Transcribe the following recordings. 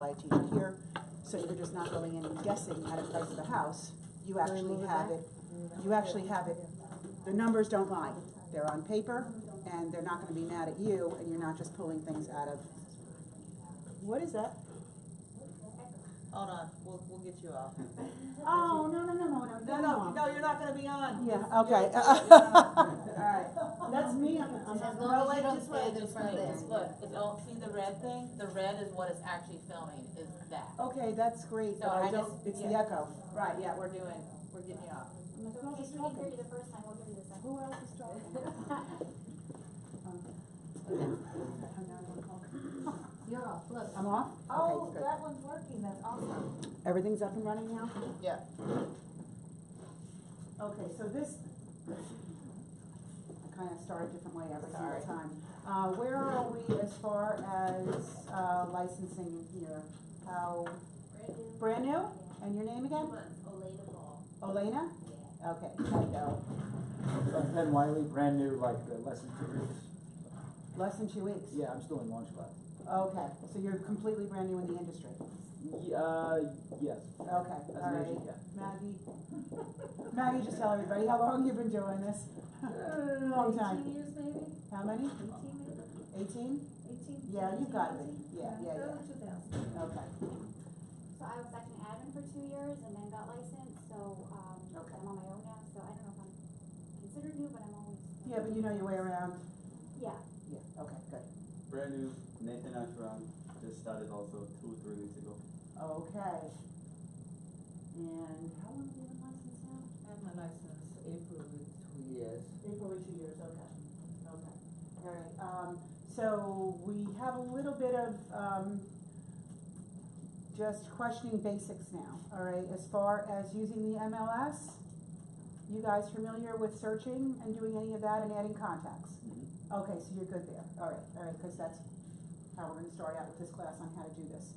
I teach it here. So you're just not going in and guessing at a price of the house. You actually have it. You actually have it. The numbers don't lie. They're on paper, and they're not going to be mad at you, and you're not just pulling things out of. What is that? Hold on, we'll get you off. Oh, no, You're not gonna be on. Yeah, okay. Alright. That's me. I'm No, wait, just wait, look, it's all, see the red thing? The red is what is actually filming, is that. Okay, that's great, So but I just, it's yeah. the echo. Right, yeah, we're getting you off. I'm like, who else is We didn't hear talking? you the first time, we'll give you the second. Who else is talking? You're off, look. I'm off? Oh, Okay, good. that one's working, that's awesome. Everything's up and running now? Yeah. Okay, so this, I kind of start a different way every single time. Where are we as far as licensing here? How? Brand new? And your name again? Olena? Yeah. Okay, I know. Penn Wiley, brand new, like less than 2 weeks. Less than 2 weeks? Yeah, I'm still in launch class. Okay, so you're completely brand new in the industry? Yes. Okay, As all an right. agent, yeah. Maggie, just tell everybody how long you've been doing this. Long time. 18 years maybe? How many? 18 maybe? 18? 18? Yeah, you've got to be. 19? Yeah. Early 2000. Okay. So I was actually an admin for 2 years and then got licensed, so, Okay. I'm on my own now, so I don't know if I'm considered new, but I'm always. Yeah, but you know your way around? Yeah. Yeah, okay, good. Brand new, Nathan Ashram, just started also 2 or 3 weeks ago. Okay. And how long have you been licensed now? I have my license April with 2 years. April with 2 years, okay. Okay. All right. So we have a little bit of just questioning basics now, all right? As far as using the MLS, you guys familiar with searching and doing any of that and adding contacts? Mm-hmm. Okay, so you're good there. All right, because that's how we're going to start out with this class on how to do this.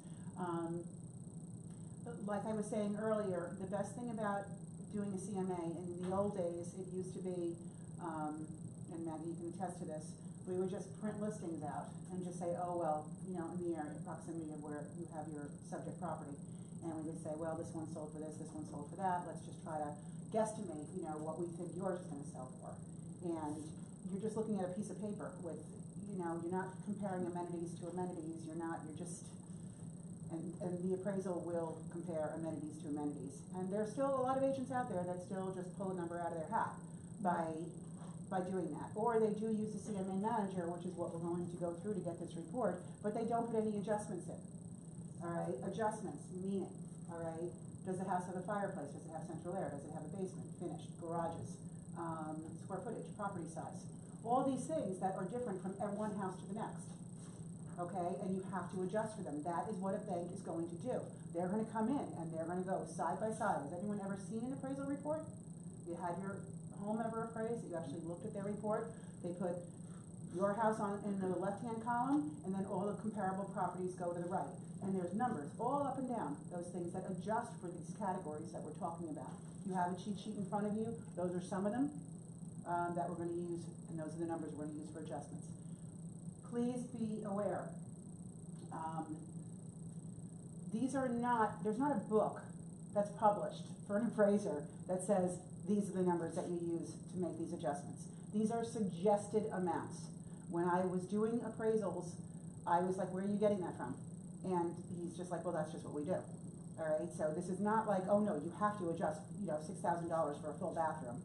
Like I was saying earlier, the best thing about doing a CMA, in the old days, it used to be, and Maggie, you can attest to this, we would just print listings out and just say, oh, well, you know, in the area, proximity of where you have your subject property. And we would say, well, this one sold for this one sold for that. Let's just try to guesstimate, you know, what we think yours is going to sell for. And you're just looking at a piece of paper with, you know, you're not comparing amenities to amenities. You're just, and the appraisal will compare amenities to amenities. And there's still a lot of agents out there that still just pull a number out of their hat by doing that. Or they do use the CMA manager, which is what we're going to go through to get this report, but they don't put any adjustments in. All right, adjustments, meaning, all right, does the house have a fireplace? Does it have central air? Does it have a basement? Finished, garages, square footage, property size. All these things that are different from one house to the next. Okay, and you have to adjust for them. That is what a bank is going to do. They're going to come in and they're going to go side by side. Has anyone ever seen an appraisal report? You had your home ever appraised, you actually looked at their report. They put your house in the left-hand column, and then all the comparable properties go to the right. And there's numbers all up and down, those things that adjust for these categories that we're talking about. You have a cheat sheet in front of you. Those are some of them that we're going to use, and those are the numbers we're going to use for adjustments. Please be aware. There's not a book that's published for an appraiser that says these are the numbers that you use to make these adjustments. These are suggested amounts. When I was doing appraisals, I was like, where are you getting that from? And he's just like, well, that's just what we do. All right, so this is not like, oh no, you have to adjust, you know, $6,000 for a full bathroom.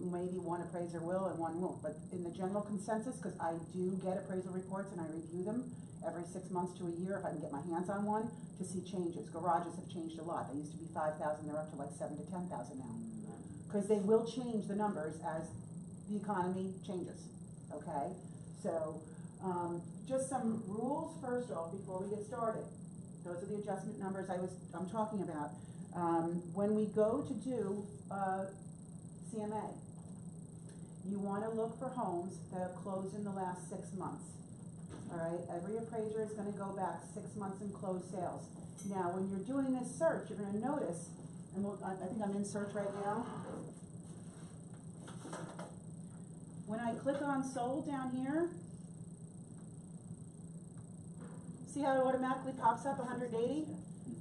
Maybe one appraiser will and one won't, but in the general consensus, because I do get appraisal reports and I review them every 6 months to a year if I can get my hands on one, to see changes. Garages have changed a lot. They used to be 5,000, they're up to like 7,000 to 10,000 now. Because they will change the numbers as the economy changes, okay? So, just some rules first off before we get started. Those are the adjustment numbers I'm talking about. When we go to do CMA, you want to look for homes that have closed in the last 6 months. All right, every appraiser is going to go back 6 months and close sales. Now, when you're doing this search, you're going to notice, and I think I'm in search right now. When I click on sold down here, See how it automatically pops up 180?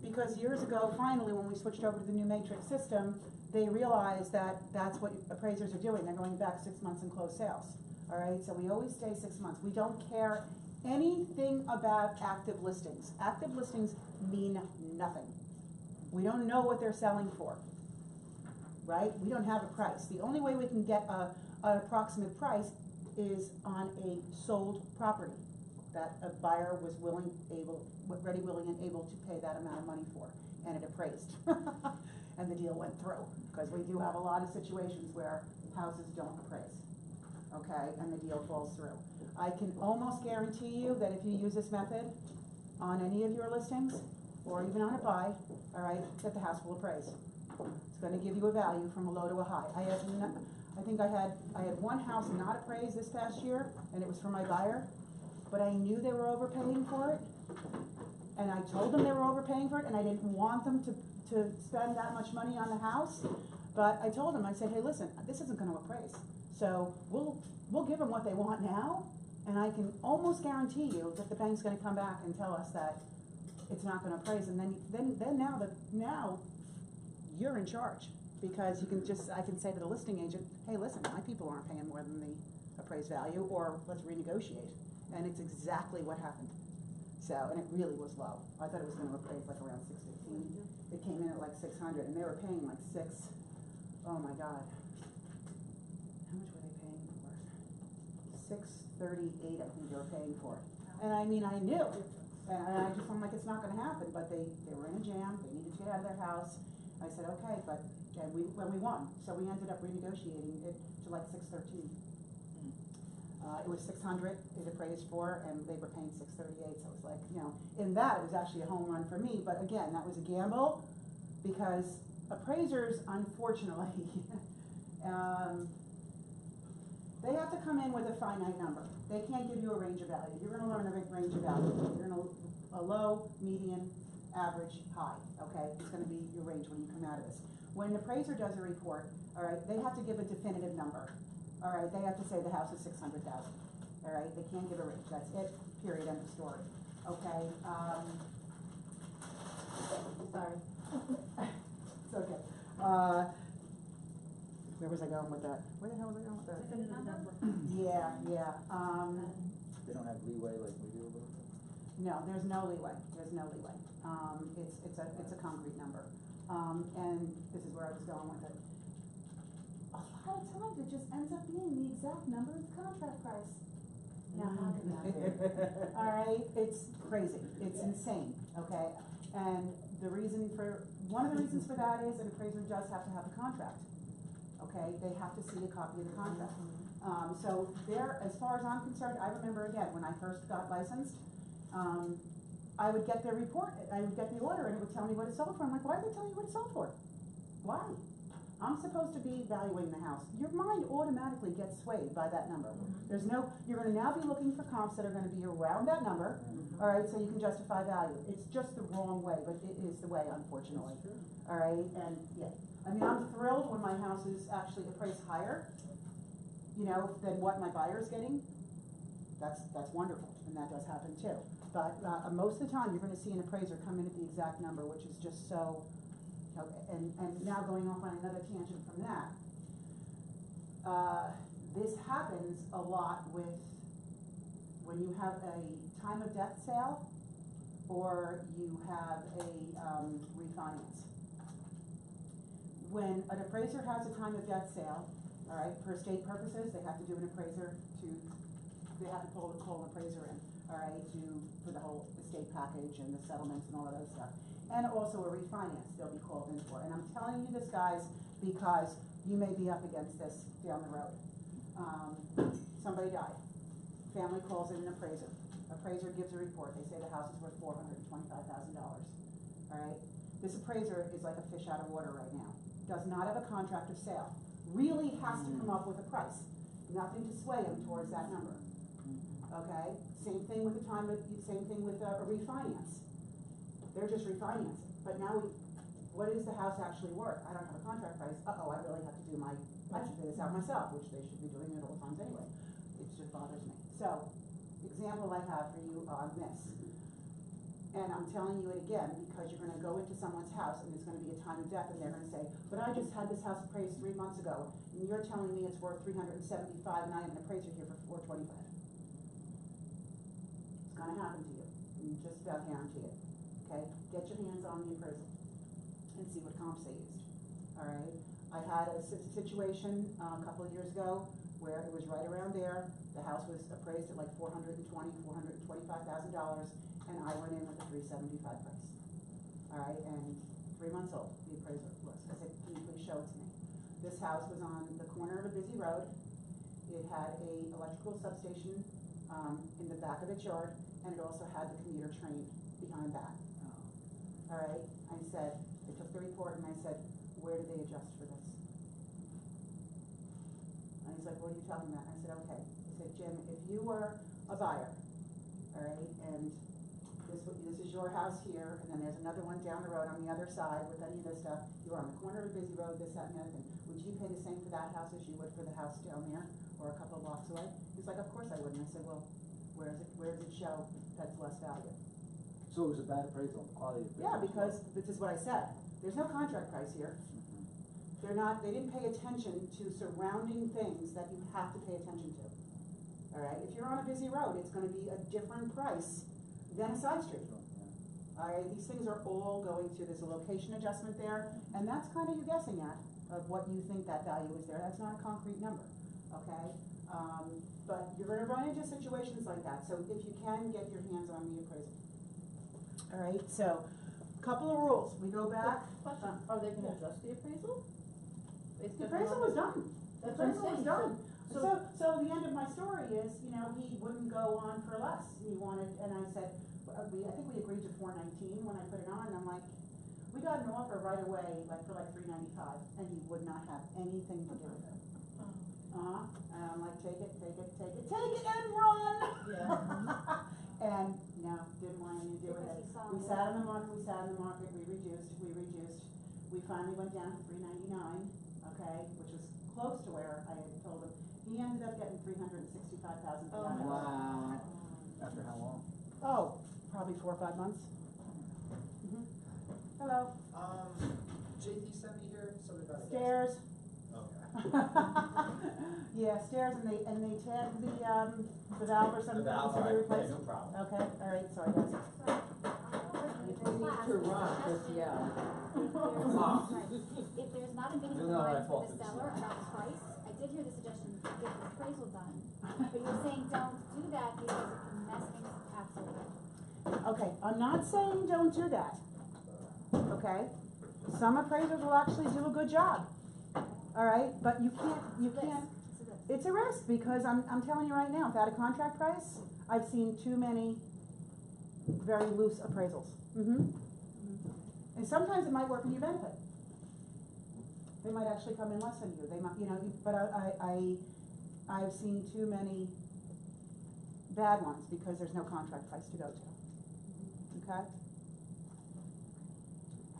Because years ago, finally, when we switched over to the new matrix system, they realized that that's what appraisers are doing. They're going back 6 months and close sales. All right, so we always stay 6 months. We don't care anything about active listings. Active listings mean nothing. We don't know what they're selling for, right? We don't have a price. The only way we can get an approximate price is on a sold property that a buyer was ready, willing, and able to pay that amount of money for, and it appraised. And the deal went through, because we do have a lot of situations where houses don't appraise, okay, and the deal falls through. I can almost guarantee you that if you use this method on any of your listings, or even on a buy, all right, that the house will appraise. It's gonna give you a value from a low to a high. I think I had one house not appraised this past year, and it was for my buyer, but I knew they were overpaying for it, and I told them they were overpaying for it, and I didn't want them to spend that much money on the house, but I told them, I said, hey, listen, this isn't gonna appraise, so we'll give them what they want now, and I can almost guarantee you that the bank's gonna come back and tell us that it's not gonna appraise, and then now you're in charge, because I can say to the listing agent, hey, listen, my people aren't paying more than the appraised value, or let's renegotiate. And it's exactly what happened. So, and it really was low. I thought it was gonna appraise like around 615. It came in at like 600, and they were paying like oh my God. How much were they paying for? 638, I think they were paying for it. And I mean, I knew. And I'm like, it's not gonna happen, but they were in a jam, they needed to get out of their house. I said, okay, when we won. So we ended up renegotiating it to like 613. It was 600 it appraised for, and they were paying 638, so it was like, in that it was actually a home run for me, but again, that was a gamble, because appraisers, unfortunately, they have to come in with a finite number. They can't give you a range of value. You're gonna learn a range of value. You're gonna a low, median, average, high, okay? It's gonna be your range when you come out of this. When an appraiser does a report, all right, they have to give a definitive number. All right, they have to say the house is 600,000. All right, they can't give a range. That's it. Period. End of story. Okay. Sorry. It's okay. Where was I going with that? Where the hell was I going with that? Yeah. They don't have leeway like we do a little bit? No, there's no leeway. There's no leeway. It's a concrete number. And this is where I was going with it. A lot of times it just ends up being the exact number of the contract price. Now, how can that be? All right, it's crazy. It's insane, okay? And one of the reasons for that is an appraiser does have to have a contract, okay? They have to see a copy of the contract. So as far as I'm concerned, I remember again, when I first got licensed, I would get their report, I would get the order, and it would tell me what it sold for. I'm like, why are they telling me what it sold for? Why? I'm supposed to be valuing the house. Your mind automatically gets swayed by that number. You're gonna now be looking for comps that are gonna be around that number, all right, so you can justify value. It's just the wrong way, but it is the way, unfortunately. All right, and yeah. I mean, I'm thrilled when my house is actually appraised higher, than what my buyer's getting. That's wonderful, and that does happen too. But most of the time, you're gonna see an appraiser come in at the exact number, which is just so. Okay, and now going off on another tangent from that, this happens a lot with when you have a time of death sale or you have a refinance. When an appraiser has a time of death sale, all right, for estate purposes, they have to do an appraiser they have to call an appraiser in, all right, for the whole estate package and the settlements and all of that stuff. And also a refinance they'll be called in for. And I'm telling you this, guys, because you may be up against this down the road. Somebody died. Family calls in an appraiser. Appraiser gives a report. They say the house is worth $425,000. All right? This appraiser is like a fish out of water right now. Does not have a contract of sale. Really has to come up with a price. Nothing to sway him towards that number. Okay? Same thing with a refinance. They're just refinancing. But now what is the house actually worth? I don't have a contract price. I really have to I should figure this out myself, which they should be doing at all times anyway. It just bothers me. So, example I have for you on this. And I'm telling you it again, because you're gonna go into someone's house and there's gonna be a time of death and they're gonna say, but I just had this house appraised 3 months ago, and you're telling me it's worth 375 and I have an appraiser here for 425. It's gonna happen to you, you just about guarantee it, okay? Get your hands on the appraisal and see what comps they used, all right? I had a situation a couple of years ago where it was right around there. The house was appraised at like $425,000, and I went in with a 375 price. All right, and 3 months old, the appraiser was. I said, can you please show it to me? This house was on the corner of a busy road. It had a electrical substation in the back of its yard, and it also had the commuter train behind that. All right, I said, I took the report and I said, where did they adjust for this? And he's like, what are you talking about? I said, okay. He said, Jim, if you were a buyer, all right, and this is your house here, and then there's another one down the road on the other side with any of this stuff, you're on the corner of a busy road, this, that, and the other thing, would you pay the same for that house as you would for the house down there, or a couple of blocks away? He's like, of course I would. And I said, well, where does it show that's less value? So it was a bad appraisal, the quality of the Yeah, appraisal. because this is what I said, there's no contract price here. They didn't pay attention to surrounding things that you have to pay attention to. All right, if you're on a busy road, it's gonna be a different price than a side street. All right, these things are all going to, there's a location adjustment there, and that's kind of your guessing at of what you think that value is there. That's not a concrete number, okay? But you're gonna run into situations like that, so if you can, get your hands on the appraisal. All right, so, couple of rules, we go back. Question, are they gonna adjust the appraisal? The appraisal was done. The That's what I'm appraisal was saying. done. So- So the end of my story is, you know, he wouldn't go on for less. He wanted, and I said, I think we agreed to 419 when I put it on, and I'm like, we got an offer right away, like for like 395, and he would not have anything to do with it. And I'm like, take it, and run! Yeah. And no, didn't want anything to do with it. Because he saw We it. sat on the market, we reduced. We finally went down to 399, okay, which was close to where I had told him. He ended up getting 365,000 for that house. Wow. After how long? Oh, probably 4 or 5 months. Hello, JT sent me here, something about a gas. stairs. Okay. Yeah, stairs, and they tagged the valve or something. The valve, so they alright, replaced- yeah, no problem. Okay, all right, sorry guys. If they need to run, just yell. If there's not a meeting of No, the I minds fault with the it. seller about the price, I did hear the suggestion to get the appraisal done. But you're saying don't do that because it can mess things absolutely. Okay, I'm not saying don't do that, okay? Some appraisers will actually do a good job, all right? But you can't, it's a risk, because I'm telling you right now, without a contract price, I've seen too many very loose appraisals. And sometimes it might work in your benefit. They might actually come in less than you, they might, you know, but I've seen too many bad ones because there's no contract price to go to. Okay?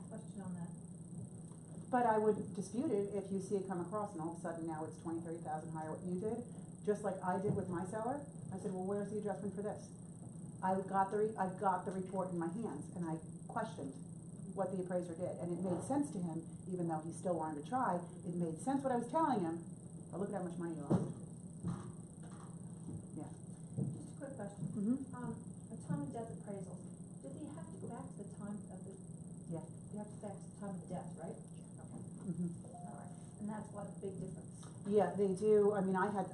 Question on that. But I would dispute it if you see it come across and all of a sudden now it's 20, 30,000 higher what you did, just like I did with my seller. I said, well, where's the adjustment for this? I've got the report in my hands, and I questioned what the appraiser did, and it made sense to him, even though he still wanted to try. It made sense what I was telling him, but look at how much money you lost. Yeah. Just a quick question. A time of death appraisals, does he have to go back to the time of the? Yeah. You have to go back to the time of death, right? Okay. Alright, and that's what a big difference. Yeah, they do. I mean, I had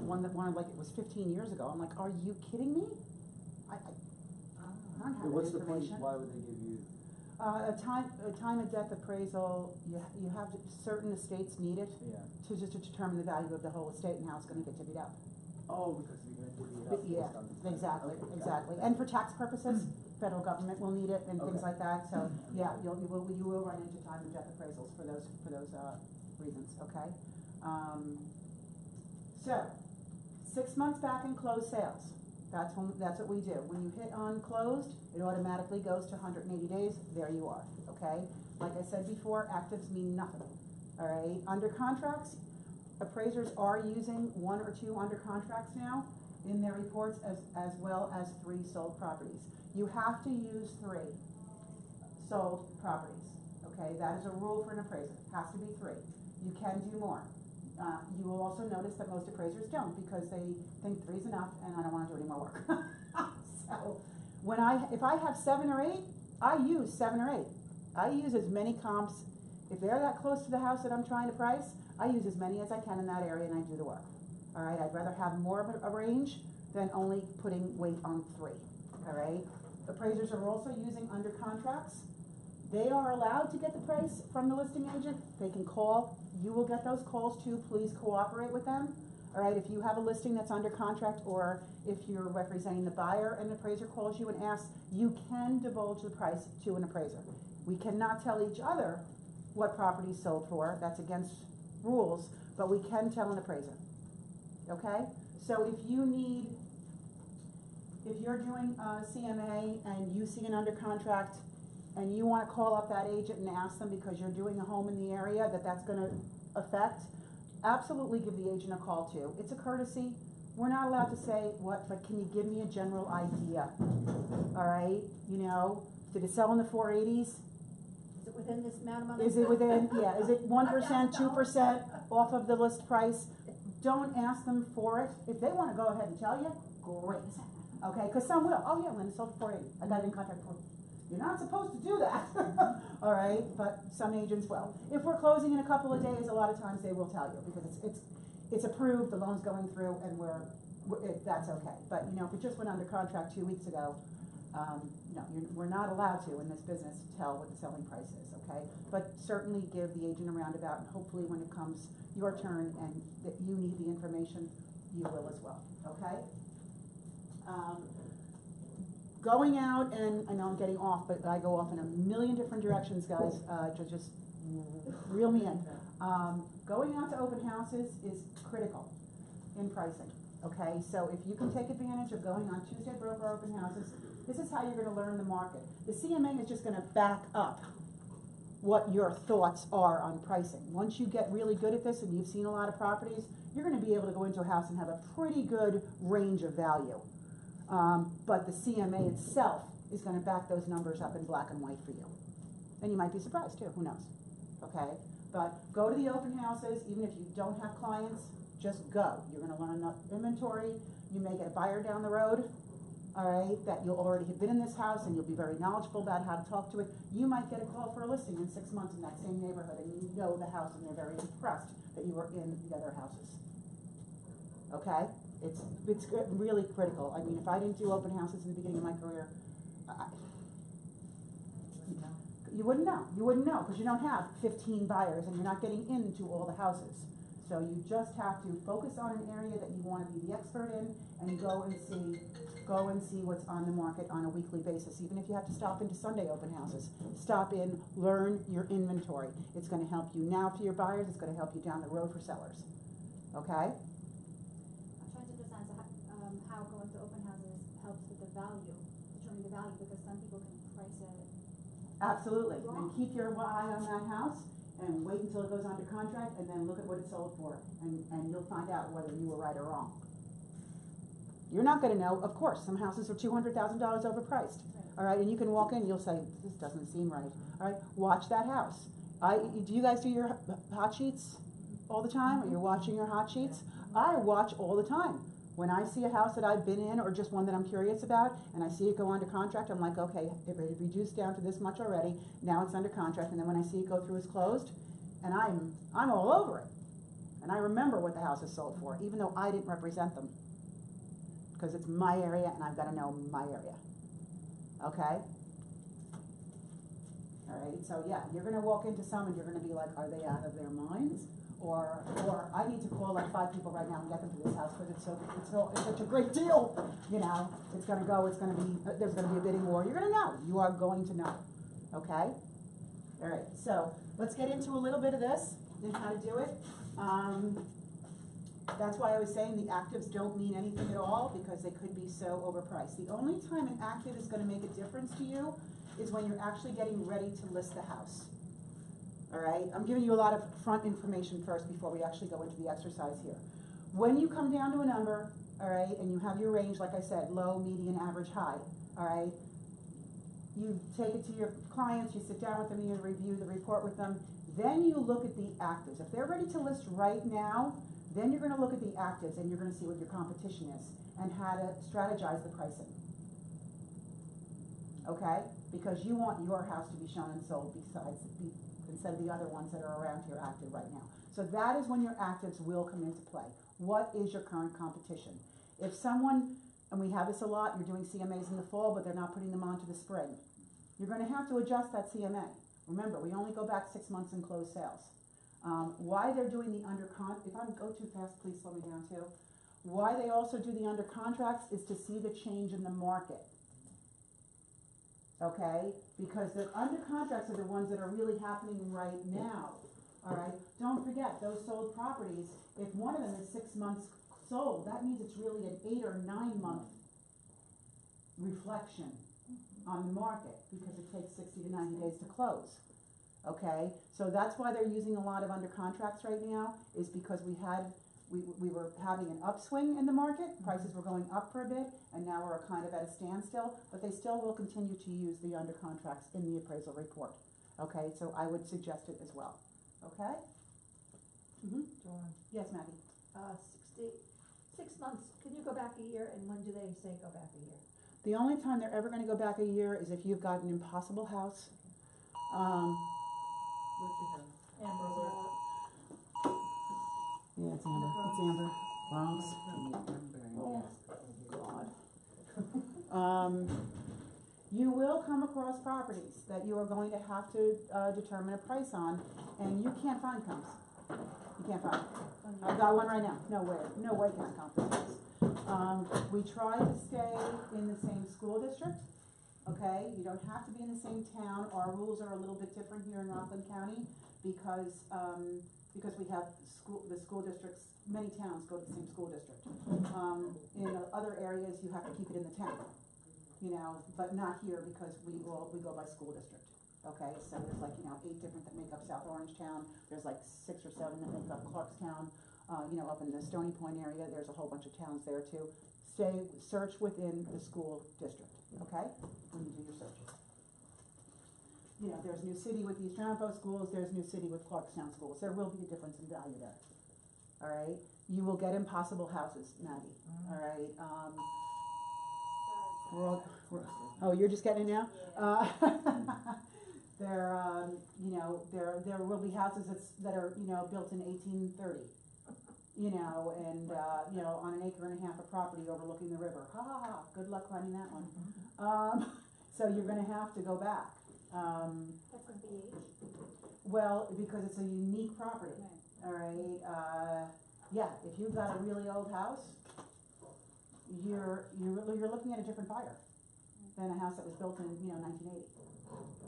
one that wanted, like, it was 15 years ago. I'm like, are you kidding me? I don't have that What's the point, information. why would they give you? A time of death appraisal, you have to, certain estates need it Yeah. to just to determine the value of the whole estate and how it's gonna get divvied up. Oh, because you're gonna divvy it But up yeah, based on the. exactly, Okay, got it. exactly. And for tax purposes, federal government will need it and things Okay. like that, so, yeah, you will run into time of death appraisals for those reasons, okay? So, 6 months back in closed sales, that's what we do. When you hit on closed, it automatically goes to 180 days, there you are, okay? Like I said before, actives mean nothing, all right? Under contracts, appraisers are using 1 or 2 under contracts now, in their reports as well as 3 sold properties. You have to use 3 sold properties, okay? That is a rule for an appraiser, has to be 3. You can do more. You will also notice that most appraisers don't, because they think 3's enough and I don't wanna do any more work. So, if I have 7 or 8, I use 7 or 8. I use as many comps. If they're that close to the house that I'm trying to price, I use as many as I can in that area and I do the work. All right, I'd rather have more of a range than only putting weight on 3, all right? Appraisers are also using under contracts. They are allowed to get the price from the listing agent. They can call. You will get those calls too. Please cooperate with them. All right, if you have a listing that's under contract, or if you're representing the buyer and the appraiser calls you and asks, you can divulge the price to an appraiser. We cannot tell each other what property is sold for. That's against rules, but we can tell an appraiser. Okay? So if you're doing CMA and you see an under contract and you want to call up that agent and ask them because you're doing a home in the area that's going to affect, absolutely give the agent a call too. It's a courtesy. We're not allowed to say what, but can you give me a general idea? All right? You know, did it sell in the 480s? Is it within this amount of money? Is it within, yeah, is it 1%, 2% off of the list price? Don't ask them for it. If they want to go ahead and tell you, great. Okay, because some will. Oh yeah, Lynn, it sold for 480. I got it in contract for. You're not supposed to do that. All right, but some agents will. If we're closing in a couple of days, a lot of times they will tell you because it's approved, the loan's going through, and that's okay. But you know, if it just went under contract 2 weeks ago, no, we're not allowed to in this business tell what the selling price is. Okay, but certainly give the agent a roundabout, and hopefully when it comes your turn and that you need the information, you will as well. Okay. Going out, and I know I'm getting off, but I go off in a million different directions, guys, just reel me in. Going out to open houses is critical in pricing, okay? So if you can take advantage of going on Tuesday broker open houses, this is how you're gonna learn the market. The CMA is just gonna back up what your thoughts are on pricing. Once you get really good at this and you've seen a lot of properties, you're gonna be able to go into a house and have a pretty good range of value. But the CMA itself is going to back those numbers up in black and white for you. And you might be surprised too, who knows, okay? But go to the open houses, even if you don't have clients, just go. You're going to learn the inventory. You may get a buyer down the road, all right, that you'll already have been in this house and you'll be very knowledgeable about how to talk to it. You might get a call for a listing in 6 months in that same neighborhood and you know the house and they're very impressed that you were in the other houses, okay? It's really critical. I mean, if I didn't do open houses in the beginning of my career, you wouldn't know. You wouldn't know because you don't have 15 buyers and you're not getting into all the houses. So you just have to focus on an area that you want to be the expert in and go and see what's on the market on a weekly basis. Even if you have to stop into Sunday open houses, stop in, learn your inventory. It's going to help you now for your buyers. It's going to help you down the road for sellers. Okay? How going to open houses helps with the value, determining the value, because some people can price it. Absolutely. Wrong. And keep your eye on that house and wait until it goes under contract and then look at what it sold for and you'll find out whether you were right or wrong. You're not going to know, of course, some houses are $200,000 overpriced. All right, and you can walk in and you'll say, this doesn't seem right. All right, watch that house. Do you guys do your hot sheets all the time? Or you're watching your hot sheets? I watch all the time. When I see a house that I've been in or just one that I'm curious about and I see it go under contract, I'm like, okay, it reduced down to this much already, now it's under contract, and then when I see it go through as closed, and I'm all over it. And I remember what the house is sold for, even though I didn't represent them. Because it's my area and I've got to know my area. Okay? All right, so yeah, you're going to walk into some and you're going to be like, are they out of their minds? Or I need to call like 5 people right now and get them to this house because it's such a great deal. You know, it's going to go, there's going to be a bidding war. You're going to know. You are going to know. Okay? All right, so let's get into a little bit of this and how to do it. That's why I was saying the actives don't mean anything at all because they could be so overpriced. The only time an active is going to make a difference to you is when you're actually getting ready to list the house. All right, I'm giving you a lot of front information first before we actually go into the exercise here. When you come down to a number all right, and you have your range, like I said, low, median, average, high, all right? You take it to your clients, you sit down with them, you review the report with them, then you look at the actives. If they're ready to list right now, then you're gonna look at the actives and you're gonna see what your competition is and how to strategize the pricing. Okay? Because you want your house to be shown and sold instead of the other ones that are around here active right now. So that is when your actives will come into play. What is your current competition? If someone, and we have this a lot, you're doing CMAs in the fall, but they're not putting them on to the spring, you're gonna have to adjust that CMA. Remember, we only go back 6 months and close sales. Why they're doing the if I go too fast, please slow me down too. Why they also do the under contracts is to see the change in the market. Okay? Because the under contracts are the ones that are really happening right now. All right? Don't forget, those sold properties, if one of them is 6 months sold, that means it's really an 8 or 9 month reflection on the market because it takes 60 to 90 days to close. Okay? So that's why they're using a lot of under contracts right now, is because we were having an upswing in the market, prices were going up for a bit, and now we're kind of at a standstill, but they still will continue to use the under contracts in the appraisal report. Okay, so I would suggest it as well. Okay? Dawn, Yes, Maggie? 6 months, can you go back a year, and when do they say go back a year? The only time they're ever gonna go back a year is if you've got an impossible house. Amber Alert. Yeah, it's Amber. It's Amber. Bronx. Oh, God. You will come across properties that you are going to have to determine a price on, and you can't find comps. You can't find them. I've got one right now. No way. No way can I comp this. We try to stay in the same school district. Okay, you don't have to be in the same town. Our rules are a little bit different here in Rockland County because we have the school districts, many towns go to the same school district. In other areas, you have to keep it in the town, you know, but not here because we go by school district. Okay, so there's like, 8 different that make up South Orange Town. There's like 6 or 7 that make up Clarkstown. Up in the Stony Point area, there's a whole bunch of towns there too. Search within the school district, okay, when you do your searches. There's New City with East Ramapo schools, there's New City with Clarkstown schools. There will be a difference in value there, all right? You will get impossible houses, Maggie, all right? Oh, you're just getting it now? There will be houses that are, built in 1830. On an acre and a half of property overlooking the river. Ha ha ha, good luck finding that one. So you're gonna have to go back. That's gonna be age? Well, because it's a unique property, all right? Yeah, if you've got a really old house, you're looking at a different buyer than a house that was built in, 1980.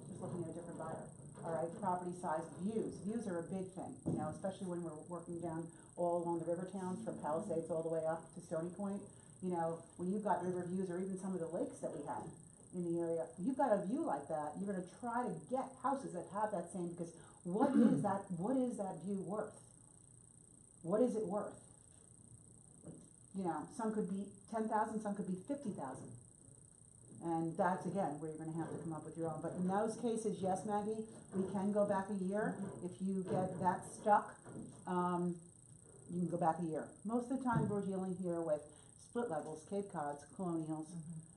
Just looking at a different buyer. All right, property size, views. Views are a big thing, especially when we're working down all along the river towns from Palisades all the way up to Stony Point. When you've got river views or even some of the lakes that we have in the area, you've got a view like that, you're gonna try to get houses that have that same, because what is that view worth? What is it worth? Some could be 10,000, some could be 50,000. And that's, again, where you're gonna have to come up with your own. But in those cases, yes, Maggie, we can go back a year. If you get that stuck, you can go back a year. Most of the time, we're dealing here with split levels, Cape Cods, colonials,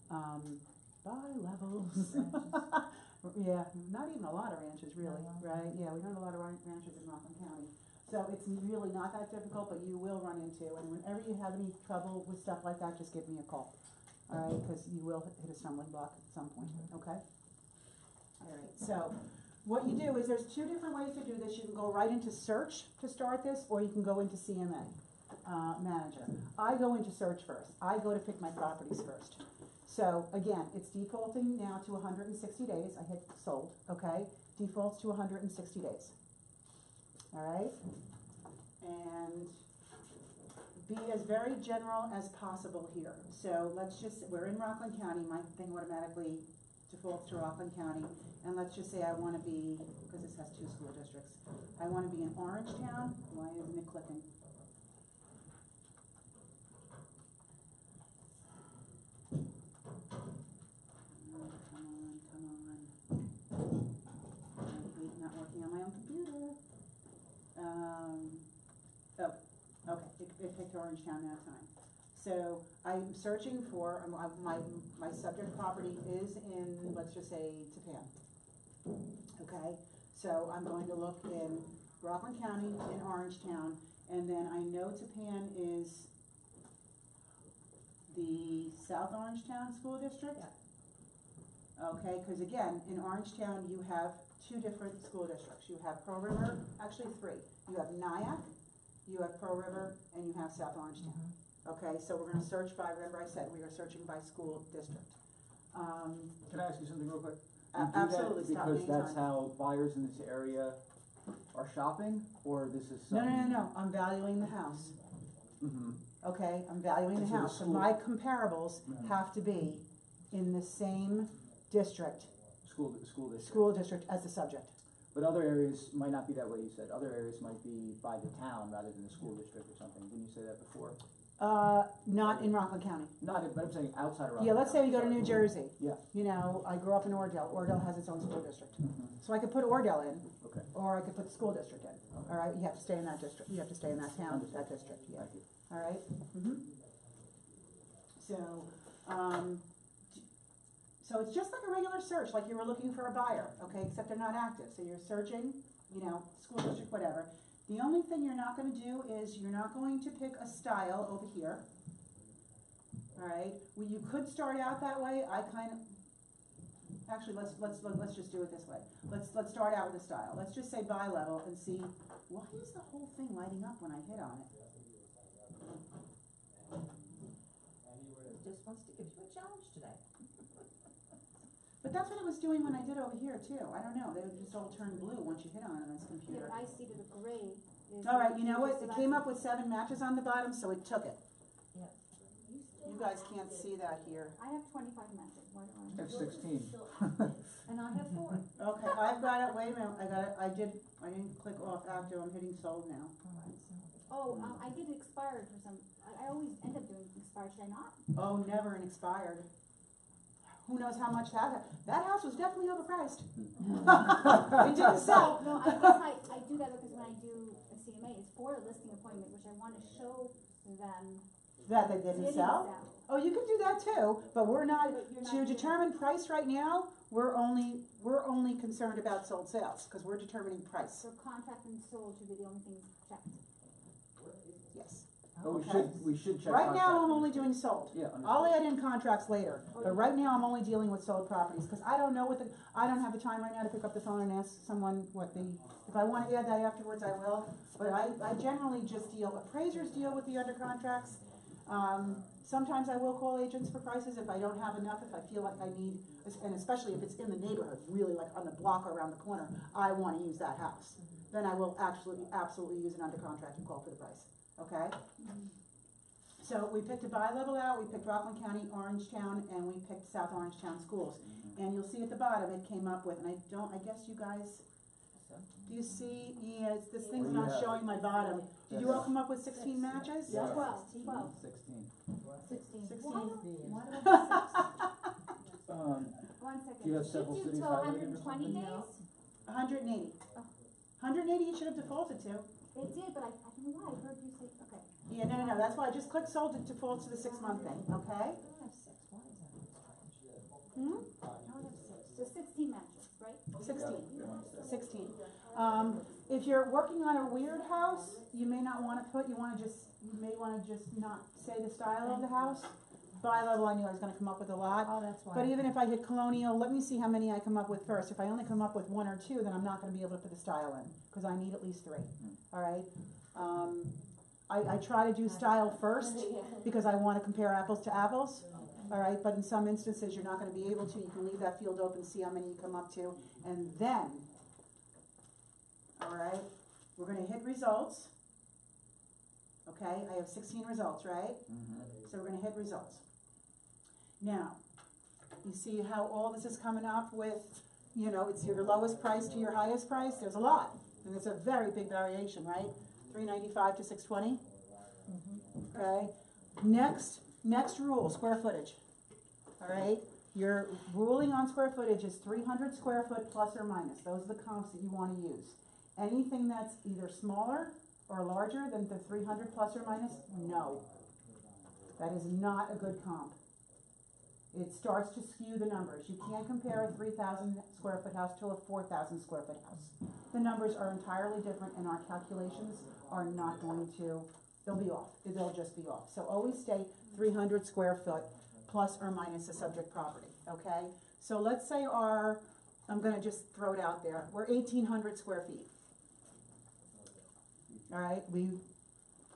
bi-levels. Yeah, not even a lot of ranches, really, right? Yeah, we don't have a lot of ranches in Rockland County. So it's really not that difficult, but you will run into, and whenever you have any trouble with stuff like that, just give me a call. All right, because you will hit a stumbling block at some point, okay? All right, so what you do is there's 2 different ways to do this. You can go right into search to start this, or you can go into CMA manager. I go into search first. I go to pick my properties first. So again, it's defaulting now to 160 days. I hit sold, okay? Defaults to 160 days. All right? And be as very general as possible here. So we're in Rockland County, my thing automatically defaults to Rockland County, and let's just say I want to be, because this has 2 school districts, I want to be in Orangetown. Why isn't it clicking? Okay, it picked Orangetown that time. So I'm searching for, my subject property is in, let's just say, Tapan. Okay, so I'm going to look in Rockland County, in Orangetown, and then I know Tapan is the South Orangetown School District? Okay, because again, in Orangetown, you have two different school districts. You have Pearl River, actually three. You have Nyack, you have Pearl River, and you have South Orangetown. Okay, so we're gonna search by, remember I said, we are searching by school district. Can I ask you something real quick? You do that Absolutely, stop because that's anytime. how buyers in this area are shopping, or this is No, something? no, I'm valuing the house. Mm-hmm. Okay, I'm valuing the And so the house. So school- my comparables Mhm. have to be in the same district, School district. school district as the subject. But other areas might not be that way, you said. Other areas might be by the town rather than the school district or something. Didn't you say that before? Not in Rockland County. Not, but I'm saying outside of Rockland. Yeah, let's say we go to Sorry. New Jersey. Yeah. You know, I grew up in Oradell. Oradell has its own school district. Mhm. So I could put Oradell in, Okay, or I could put the school district in. Okay. All right, you have to stay in that district. You have to stay in that town, that district, yeah. thank you. All right? So, so it's just like a regular search, like you were looking for a buyer, okay, except they're not active. So you're searching, you know, school district, whatever. The only thing you're not gonna do is you're not going to pick a style over here. All right, well, you could start out that way. I kind of, actually, let's just do it this way. Let's start out with a style. Let's just say buy level and see, why is the whole thing lighting up when I hit on it? Just wants to give you a challenge today. But that's what it was doing when I did over here too. I don't know, they would just all turn blue once you hit on it on this Yeah, computer. but I see that the gray is. All right, you know what? so It that's- came up with 7 matches on the bottom, so it took it. Yeah. You guys can't see that here. I have 25 matches, why do I? That's 16. And I have 4. Okay, I've got it, wait a minute, I didn't click off active, I'm hitting sold now. Alright, so. Oh, I did expired for some, I always end up doing expired, should I not? Oh, never an expired. Who knows how much that house was definitely overpriced. It didn't sell. No, I guess I do that because when I do a CMA, it's for a listing appointment, which I wanna show them. That they didn't sell? Oh, you can do that too, but we're not, But you're not to doing- determine price right now, we're only concerned about sold sales, cause we're determining price, So contract and sold should be the only things checked. yes. But Okay. we should check. Right now, I'm contract. only doing sold. Yeah, I'll understood. add in contracts later, but right now I'm only dealing with sold properties, cause I don't know I don't have the time right now to pick up the phone and ask someone if I wanna add that afterwards, I will. But I generally just appraisers deal with the under contracts. Sometimes I will call agents for prices if I don't have enough, if I feel like I need, and especially if it's in the neighborhood, really like on the block or around the corner, I wanna use that house. Then I will absolutely use an under contract and call for the price, okay? So we picked a buy level out, we picked Rockland County, Orangetown, and we picked South Orangetown schools. And you'll see at the bottom, it came up with, and I guess you guys, do you see, this thing's not Yeah. showing my bottom. Did you all come up with 16 matches? Yeah. 12. 16. 16. 16. Why do I have 6? 1 second. Do you have several Did cities you do highlighted or 120 something? days? 180. Oh. 180 it should have defaulted to. It did, but I don't know why, I heard you say, okay. Yeah, no, that's why I just clicked sold, it defaults to the 6-month thing, okay? I don't have 6. Why is that strange? Hmm? I don't have 6. So 16 matches, right? 16. If you're working on a weird house, you may not wanna you may wanna just not say the style of the house. Buy level, I knew I was gonna come up with a lot. Oh, that's why. But even if I hit colonial, let me see how many I come up with first. If I only come up with 1 or 2, then I'm not gonna be able to put the style in, cause I need at least 3, alright? I try to do style first, because I wanna compare apples to apples, alright? But in some instances, you're not gonna be able to. You can leave that field open, see how many you come up to, and then, alright, we're gonna hit results. Okay, I have 16 results, right? So we're gonna hit results. Now, you see how all this is coming up with, it's your lowest price to your highest price? There's a lot, and it's a very big variation, right? $395 to $620. Okay, next rule, square footage. Alright, your ruling on square footage is 300 square foot plus or minus. Those are the comps that you wanna use. Anything that's either smaller or larger than the 300 plus or minus? No. That is not a good comp. It starts to skew the numbers. You can't compare a 3,000 square foot house to a 4,000 square foot house. The numbers are entirely different and our calculations are not going to, they'll be off. They'll just be off. So always stay 300 square foot plus or minus a subject property, okay? So let's say I'm gonna just throw it out there, we're 1,800 square feet. All right,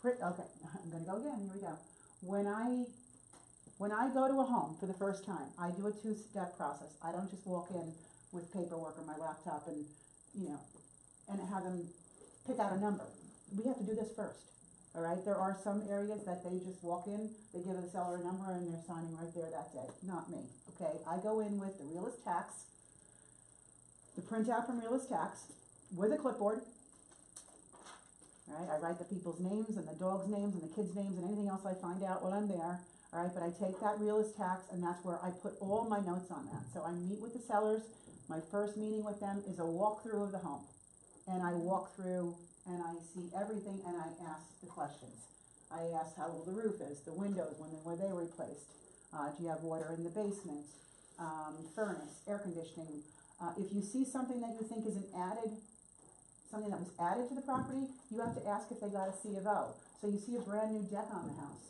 okay, I'm gonna go again, here we go. When I go to a home for the first time, I do a two-step process. I don't just walk in with paperwork or my laptop and, and have them pick out a number. We have to do this first, all right? There are some areas that they just walk in, they give the seller a number and they're signing right there that day. Not me, okay? I go in with the realist tax, the printout from realist tax, with a clipboard. All right, I write the people's names and the dog's names and the kids' names and anything else I find out while I'm there. All right, but I take that realist tax and that's where I put all my notes on that. So I meet with the sellers. My first meeting with them is a walkthrough of the home. And I walk through and I see everything and I ask the questions. I ask how old the roof is, the windows, when were they replaced? Do you have water in the basement? Furnace, air conditioning. If you see something that you think is something that was added to the property, you have to ask if they got a C of O. So you see a brand new deck on the house.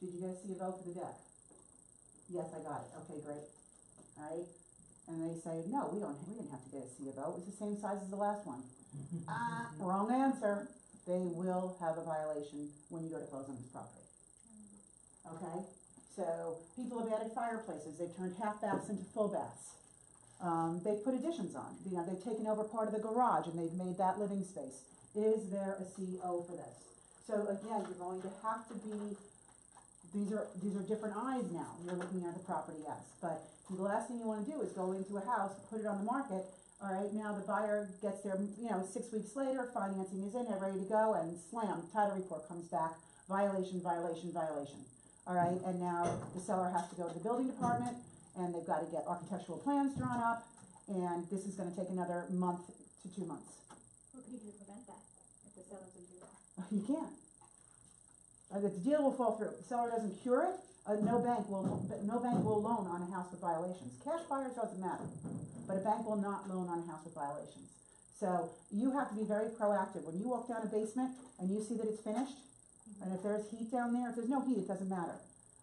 Did you get a C of O for the deck? Yes, I got it. Okay, great. All right. And they say, no, we didn't have to get a C of O. It was the same size as the last one. Wrong answer. They will have a violation when you go to close on this property. Okay? So people have added fireplaces. They've turned half baths into full baths. They've put additions on. They've taken over part of the garage and they've made that living space. Is there a CO for this? So again, you're going to have to be, these are different eyes now you're looking at the property as. But the last thing you want to do is go into a house, put it on the market. All right, now the buyer gets there, 6 weeks later, financing is in, they're ready to go, and slam, title report comes back, violation, violation, violation. All right, and now the seller has to go to the building department, and they've got to get architectural plans drawn up, and this is going to take another month to 2 months. What can you do to prevent that if the seller's in jail? You can't. The deal will fall through. If the seller doesn't cure it, no bank will loan on a house with violations. Cash buyers doesn't matter, but a bank will not loan on a house with violations. So you have to be very proactive. When you walk down a basement and you see that it's finished, and if there's heat down there, if there's no heat, it doesn't matter.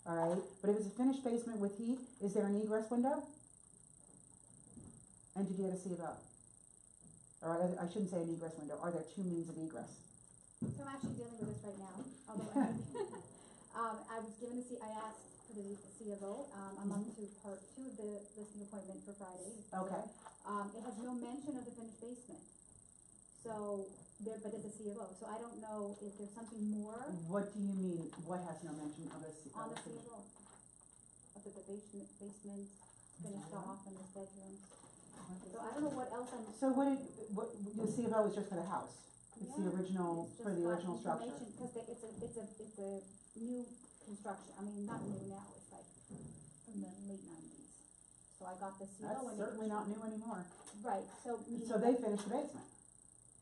All right, but if it's a finished basement with heat, is there an egress window? And did you get a C of O? Or I shouldn't say an egress window. Are there 2 means of egress? So I'm actually dealing with this right now, although I was given I asked for the C of O. I'm up to part 2 of the listing appointment for Friday. Okay. It has no mention of the finished basement. So, but it's a C of O. So I don't know if there's something more What do you mean? What has no mention of a C? on the C of O. Of the basement finished off in this bedrooms. So I don't know what else I'm. So the C of O is just for the house? It's the original, it's for the original structure? Because it's a new construction, I mean, not new now, it's like from the late 90s. So I got the CO. That's certainly not new anymore. Right, so. So they finished the basement.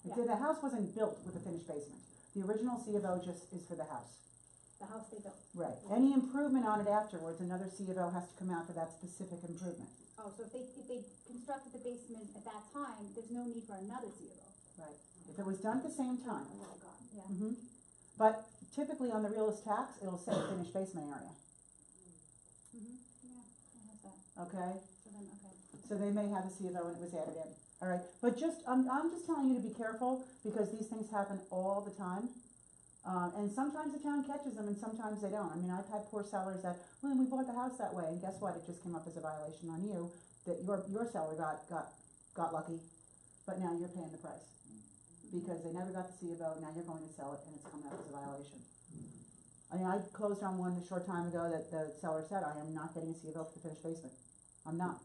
Yeah. The house wasn't built with a finished basement. The original C of O just is for the house. The house they built. Right. Any improvement on it afterwards, another C of O has to come out for that specific improvement. Oh, so if they constructed the basement at that time, there's no need for another C of O. Right. If it was done at the same time. Oh my God, yeah. But typically on the realist tax, it'll say finished basement area. Yeah, it has that. Okay? So then, okay. So they may have a C of O and it was added in. All right. But I'm just telling you to be careful because these things happen all the time. And sometimes the town catches them and sometimes they don't. I mean, I've had poor sellers that, well, we bought the house that way and guess what? It just came up as a violation on you that your seller got lucky, but now you're paying the price. Because they never got the C of O, now you're going to sell it and it's coming up as a violation. I mean, I closed on one a short time ago that the seller said, I am not getting a C of O for the finished basement. I'm not.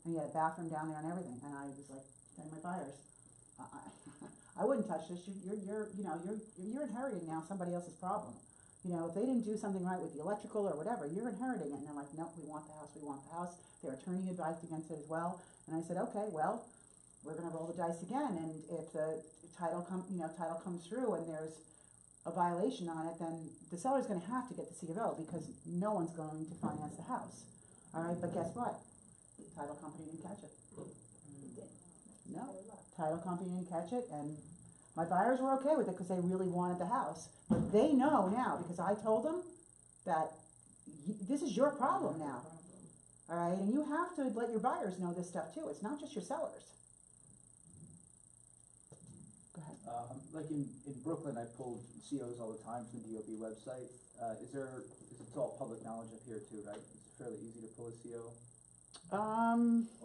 And he had a bathroom down there and everything, and I was like, telling my buyers, I wouldn't touch this. You're inheriting now somebody else's problem. If they didn't do something right with the electrical or whatever, you're inheriting it. And they're like, nope, we want the house, we want the house. Their attorney advised against it as well. And I said, okay, well, we're gonna roll the dice again, and if the title comes through and there's a violation on it, then the seller's gonna have to get the C of O because no one's going to finance the house. All right, but guess what? Title company didn't catch it. No, title company didn't catch it, and my buyers were okay with it because they really wanted the house. But they know now, because I told them that this is your problem now. All right, and you have to let your buyers know this stuff too. It's not just your sellers. Go ahead. Like in Brooklyn, I pulled COs all the time from the DOB website. It's all public knowledge up here too, right? It's fairly easy to pull a CO, or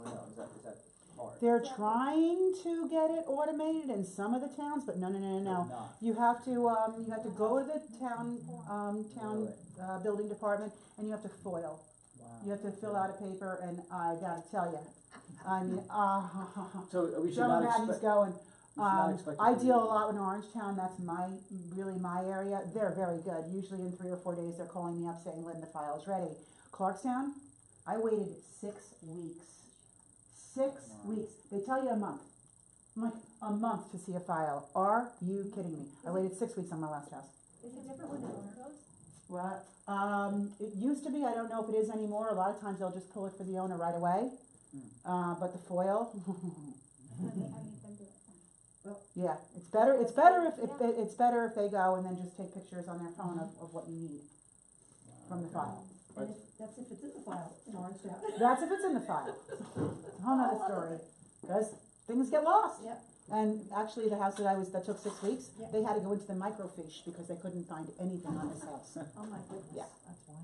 no, is that hard? They're trying to get it automated in some of the towns, but no. They're not. You have to go to the town building department, and you have to foil. Wow. You have to fill out a paper, and I gotta tell you, I mean, So we should Joe not Maggie's expect, going. we should not expect. I it to deal be- a lot in Orangetown, that's really my area, they're very good, usually in 3 or 4 days, they're calling me up saying, Lynn, the file is ready. Clarkstown, I waited 6 weeks. 6 Wow. weeks, they tell you a month. I'm like, a month to see a file, are you kidding me? I waited 6 weeks on my last house. Is it different when the owner goes? What? It used to be, I don't know if it is anymore, a lot of times they'll just pull it for the owner right away. But the foil, I make them do it. yeah, it's better if they go and then just take pictures on their phone of what you need from the file. And that's if it's in the file in Orangetown. That's if it's in the file. It's a whole nother story, because things get lost. Yep. And actually, the house that took 6 weeks, Yep. they had to go into the microfiche because they couldn't find anything on this house. Oh my goodness, Yeah. that's why.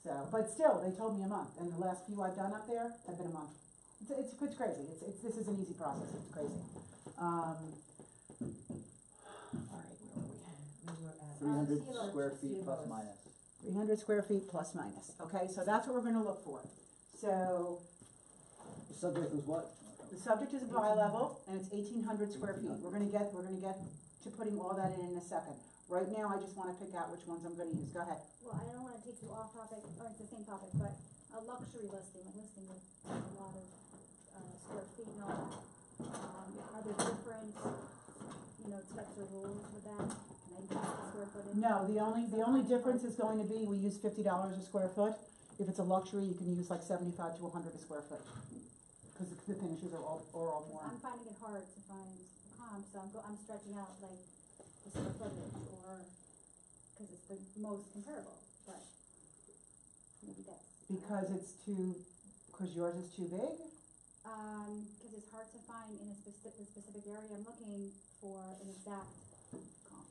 So, but still, they told me a month, and the last few I've done up there have been a month. It's crazy. This is an easy process. It's crazy. All right, where were we? We were at. 300 COs, square feet plus COs. minus. 300 square feet plus minus. Okay, so that's what we're going to look for. So The subject was what? the subject is a bi-level, and it's 1,800 square feet. We're gonna get to putting all that in a second. Right now, I just wanna pick out which ones I'm gonna use. Go ahead. Well, I don't wanna take you off topic, or it's the same topic, but a luxury listing, a listing with a lot of, square feet and all that. Are there different, specs or rules with that? Can I increase the square footage? No, the only difference is going to be, we use $50 a square foot. If it's a luxury, you can use like 75 to 100 a square foot. Because the finishes are all more. I'm finding it hard to find comps, so I'm stretching out like the square footage, or, cause it's the most comparable, but maybe that's. Because yours is too big? Cause it's hard to find in a specific area, I'm looking for an exact comp.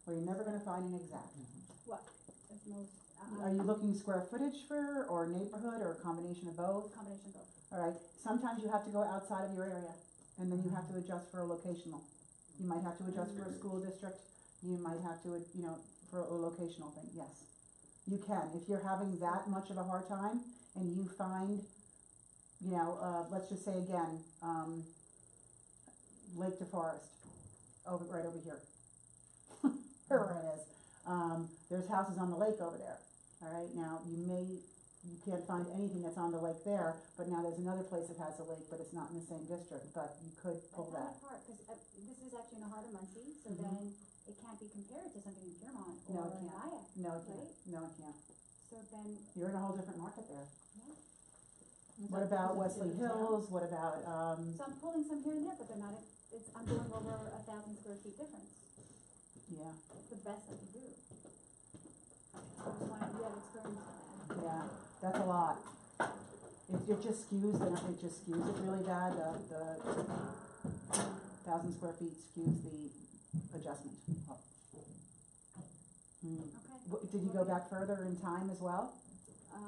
Well, you're never gonna find an exact. What is most, Are you looking square footage or neighborhood, or a combination of both? combination of both? All right, sometimes you have to go outside of your area, and then you have to adjust for a locational. You might have to adjust for a school district, you might have to, for a locational thing, yes. You can, if you're having that much of a hard time, and you find, let's just say again, Lake DeForest, right over here. Wherever it is. There's houses on the lake over there, all right? Now, you can't find anything that's on the lake there, but now there's another place that has a lake, but it's not in the same district, but you could pull that. That's hard, cause this is actually in the heart of Muncie, so Mhm. then it can't be compared to something in Piermont No, or it in can't. Nyack, No, it can't, right? no, it can't. So then, You're in a whole different market there. yeah. What about Wesley Hills, what about, So I'm pulling some here and there, but they're not, I'm doing over 1,000 square feet difference. yeah, It's the best I can do. I just wanted you to have experience with that. yeah, that's a lot. It just skews it really bad, the 1,000 square feet skews the adjustment up. Okay. Did you go back further in time as well?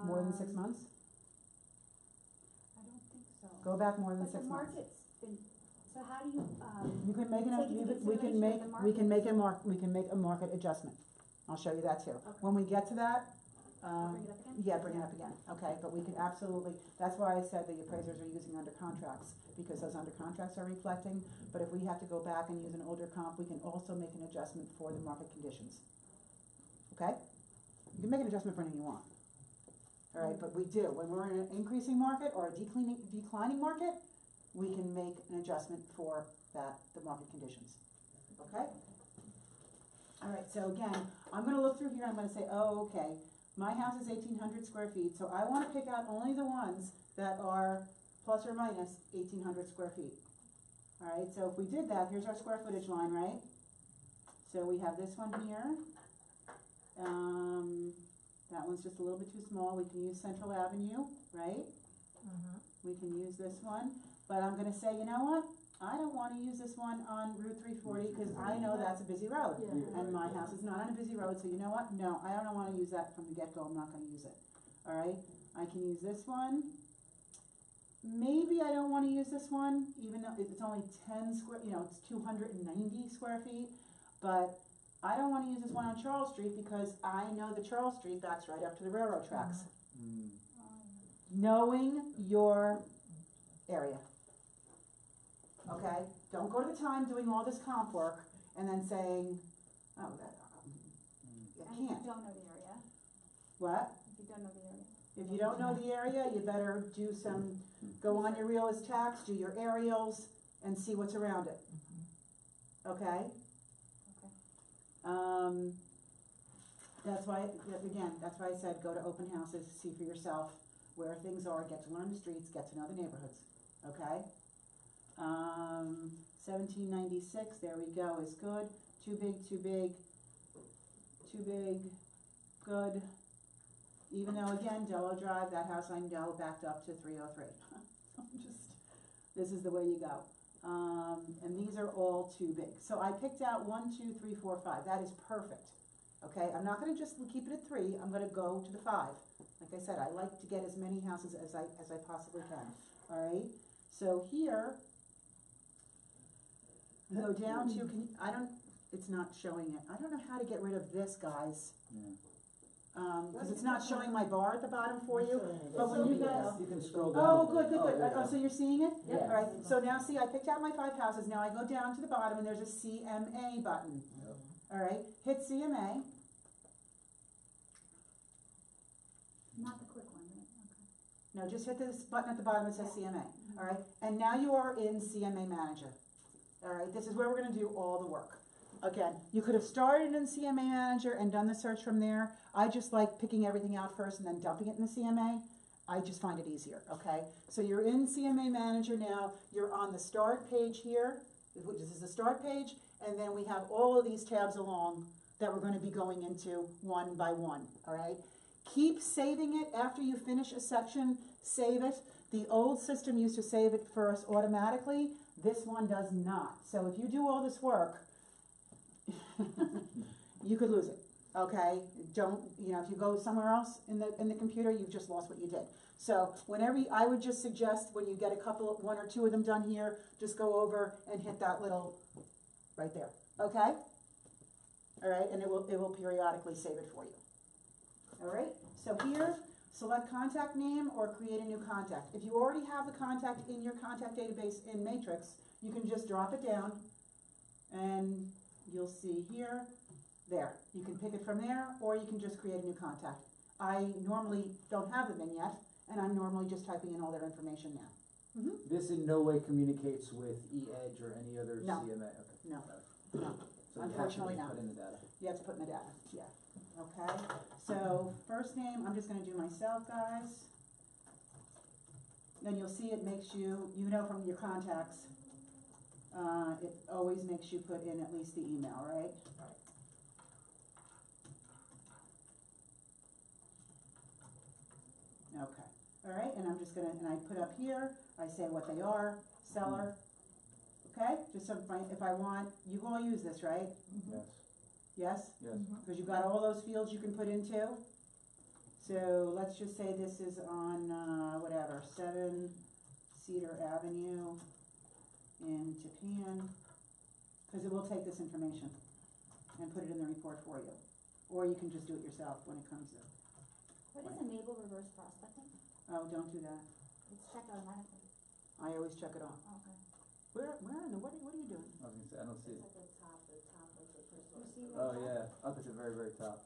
More than 6 months? I don't think so. Go back more than But 6 the months. market's been, so how do you, You can make take into we can consideration make, the we can market? make a market adjustment. I'll show you that too. Okay. When we get to that, I'll bring it up again? yeah, bring it up again, okay, but we can absolutely, that's why I said the appraisers are using under contracts, because those under contracts are reflecting, but if we have to go back and use an older comp, we can also make an adjustment for the market conditions. Okay? You can make an adjustment for anything you want. All right, but we do, when we're in an increasing market or a declining market, we can make an adjustment for the market conditions, okay? Alright, so again, I'm gonna look through here, I'm gonna say, oh, okay, my house is 1,800 square feet, so I wanna pick out only the ones that are plus or minus 1,800 square feet. Alright, so if we did that, here's our square footage line, right? So we have this one here. That one's just a little bit too small, we can use Central Avenue, right? We can use this one, but I'm gonna say, you know what? I don't wanna use this one on Route 340, cause I know that's a busy road. Yeah. And my house is not on a busy road, so you know what? No, I don't wanna use that from the get-go, I'm not gonna use it. Alright, I can use this one. Maybe I don't wanna use this one, even though it's only 10 square, it's 290 square feet. But I don't wanna use this one on Charles Street because I know the Charles Street backs right up to the railroad tracks. Knowing your area. Okay, don't go to the time doing all this comp work and then saying, oh, that, you And if you can't. don't know the area, What? if you don't know the area. If you don't know the area, you better do some, go on your realist tax, do your aerials, and see what's around it. Okay? That's why, again, that's why I said go to open houses, see for yourself where things are, get to learn the streets, get to know the neighborhoods, okay? 1796, there we go, is good. Too big, good. Even though, again, Dello Drive, that house I know backed up to 303. This is the way you go. And these are all too big. So I picked out 1, 2, 3, 4, 5. That is perfect. Okay, I'm not gonna just keep it at 3, I'm gonna go to the 5. Like I said, I like to get as many houses as I possibly can. Alright, so here, go down to, it's not showing it. I don't know how to get rid of this, guys. Cause it's not showing my bar at the bottom for you, but when you guys, You can scroll down. oh, good, there you oh, go. so you're seeing it? Yeah. Alright, so now see, I picked out my 5 houses, now I go down to the bottom and there's a CMA button. Yep. Alright, hit CMA, Not the quick one, right? Okay. no, just hit this button at the bottom that says CMA, alright? And now you are in CMA Manager. Alright, this is where we're gonna do all the work. Again, you could have started in CMA Manager and done the search from there. I just like picking everything out first and then dumping it in the CMA. I just find it easier, okay? So you're in CMA Manager now, you're on the start page here, this is the start page, and then we have all of these tabs along that we're gonna be going into one by one, alright? Keep saving it after you finish a section, save it. The old system used to save it for us automatically, this one does not. So if you do all this work, you could lose it, okay? Don't, if you go somewhere else in the computer, you've just lost what you did. So I would just suggest when you get one or two of them done here, just go over and hit that little, right there, okay? All right, and it will periodically save it for you. All right, so here, select contact name or create a new contact. If you already have the contact in your contact database in Matrix, you can just drop it down and you'll see here, there. You can pick it from there, or you can just create a new contact. I normally don't have them in yet, and I'm normally just typing in all their information now. This in no way communicates with eEdge or any other No. CMA, okay. No, Got it. no, So Unfortunately you not. have to put in the data. you have to put in the data, yeah. Okay, so first name, I'm just gonna do myself, guys. Then you'll see it makes you from your contacts, it always makes you put in at least the email, right? Okay, all right, and I'm just gonna, and I put up here, I say what they are, seller, okay? Just so if I want, you all use this, right? Yes, Yes? yes. Because you've got all those fields you can put into. So let's just say this is on, 7 Cedar Avenue in Japan, because it will take this information and put it in the report for you. Or you can just do it yourself when it comes to, What is enable reverse prospecting? oh, don't do that. It's checked automatically. I always check it off. Okay. Where in the, what are you doing? I was gonna say, I don't see it. At the top of the first You one. see Oh, where it's yeah, up at the very, very top.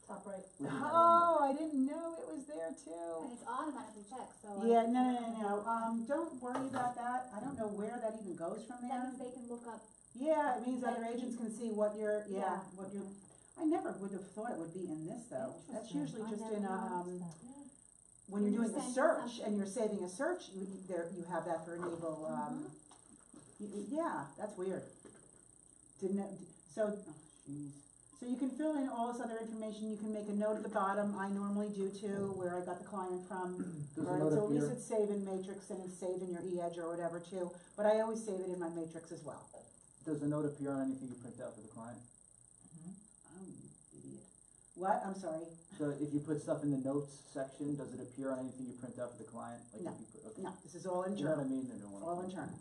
Top right. We didn't have it in Oh, I didn't know it was there at? too. And it's automatically checked, so. Yeah, no. Don't worry about that. I don't know where that even goes from That there. means they can look up, Yeah, it means other agents can see what you're, Yeah. what you're, I never would have thought it would be in this though. That's usually just in, when you're When you're doing a sending search something. and you're saving a search, you have that for enable, yeah, that's weird. Didn't it, so, oh, jeez. So you can fill in all this other information, you can make a note at the bottom, I normally do too, where I got the client from. Does the Or note so at least appear? it's saved in Matrix and it's saved in your e-edge or whatever too, but I always save it in my Matrix as well. Does the note appear on anything you print out for the client? Oh, you idiot. What? I'm sorry. So if you put stuff in the notes section, does it appear on anything you print out for the client? Like No. if you put, okay. No, this is all You know what I internal, mean? I don't wanna. all internal.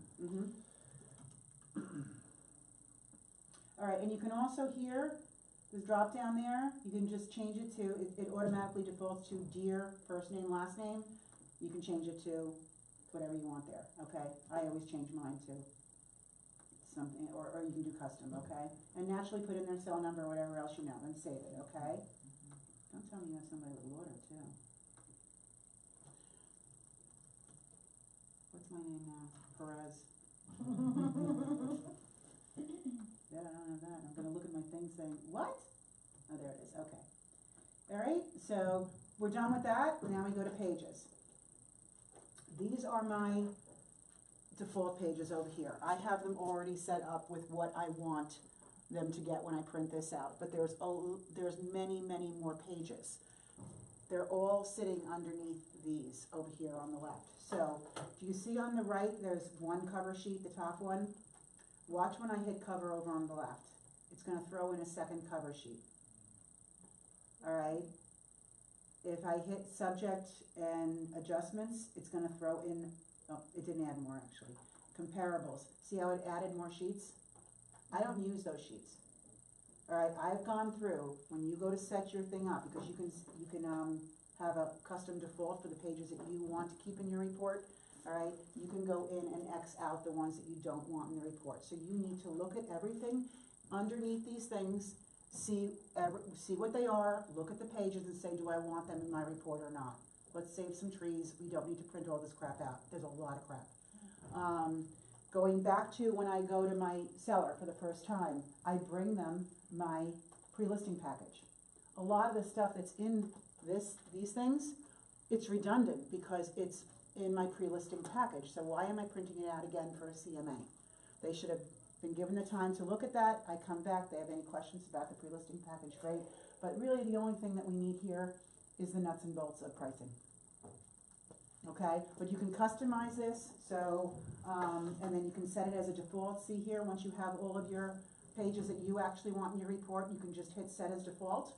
All right, and you can also here, this drop down there, you can just change it to, it automatically defaults to dear first name, last name. You can change it to whatever you want there, okay? I always change mine to something, or you can do custom, okay? And naturally put in their cell number or whatever else you know, and save it, okay? Don't tell me you have somebody with water too. What's my name now? Perez. Yeah, I don't have that. I'm gonna look at my thing saying, what? Oh, there it is, okay. All right, so we're done with that. Now we go to pages. These are my default pages over here. I have them already set up with what I want them to get when I print this out, but there's many, many more pages. They're all sitting underneath these over here on the left. So, do you see on the right, there's one cover sheet, the top one? Watch when I hit cover over on the left. It's gonna throw in a second cover sheet. All right? If I hit subject and adjustments, it's gonna throw in, oh, it didn't add more actually. Comparables. See how it added more sheets? I don't use those sheets. All right, I've gone through, when you go to set your thing up, because you can have a custom default for the pages that you want to keep in your report. All right, you can go in and X out the ones that you don't want in the report. So you need to look at everything underneath these things, see what they are, look at the pages and say, do I want them in my report or not? Let's save some trees. We don't need to print all this crap out. There's a lot of crap. Going back to when I go to my seller for the first time, I bring them my pre-listing package. A lot of the stuff that's in these things, it's redundant because it's in my pre-listing package. So why am I printing it out again for a CMA? They should have been given the time to look at that. I come back, they have any questions about the pre-listing package, great. But really the only thing that we need here is the nuts and bolts of pricing. Okay, but you can customize this, so, and then you can set it as a default. See here, once you have all of your pages that you actually want in your report, you can just hit set as default.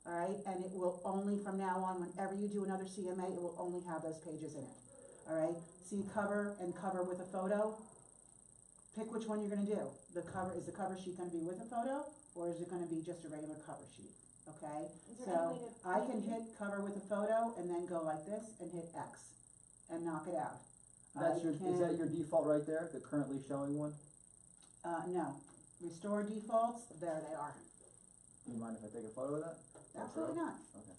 All right, and it will only, from now on, whenever you do another CMA, it will only have those pages in it. All right, see cover and cover with a photo. Pick which one you're gonna do. Is the cover sheet gonna be with a photo, or is it gonna be just a regular cover sheet? Okay, Is there any so way to I can preview? hit cover with a photo and then go like this and hit X and knock it out. Is that your default right there, the currently showing one? No, restore defaults, there they are. Do you mind if I take a photo of that? Absolutely not. Okay.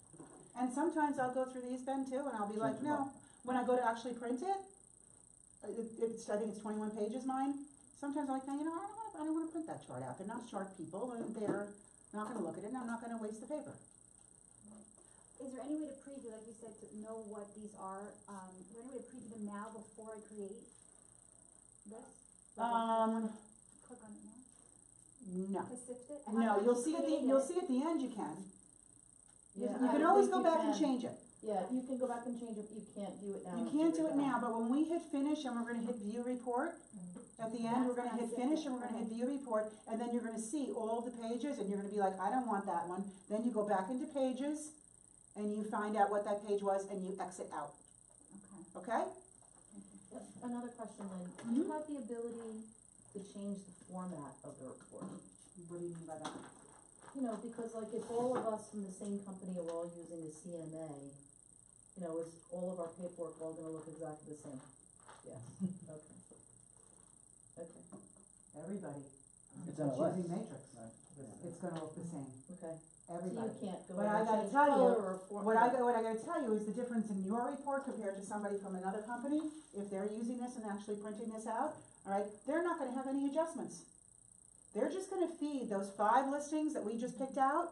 And sometimes I'll go through these, Ben, too, and I'll be like, Change them no, when I go to actually print it, I think it's 21 pages mine. Sometimes I'm like, no, I don't wanna print that chart out. They're not chart people, and they're not gonna look at it, and I'm not gonna waste the paper. Is there any way to preview, like you said, to know what these are? Is there any way to preview them now before I create this? Like, if I wanna click on it now No. to sift it? No, you'll see at the end you can. You Yeah, can I always think go you back and can. change it. Yeah, you can go back and change it, you can't do it now. You can't do it now, but when we hit finish and we're gonna hit view report, at the end, we're That's gonna when hit I'm finish sifting. and we're gonna hit view report, and then you're gonna see all of the pages, and you're gonna be like, I don't want that one. Then you go back into pages, and you find out what that page was, and you exit out, Okay. okay? Another question, Lynn, do you have the ability to change the format of the report? What do you mean by that? You know, because like if all of us from the same company are all using the CMA, you know, is all of our paperwork all gonna look exactly the same? Yes, okay. Okay, Everybody. It's that's MLS. using Matrix. Right. It's gonna look the same, okay. everybody. So you can't go But in I and gotta change tell you, color or format? What I gotta tell you is the difference in your report compared to somebody from another company, if they're using this and actually printing this out, all right, they're not gonna have any adjustments. they're just gonna feed those 5 listings that we just picked out.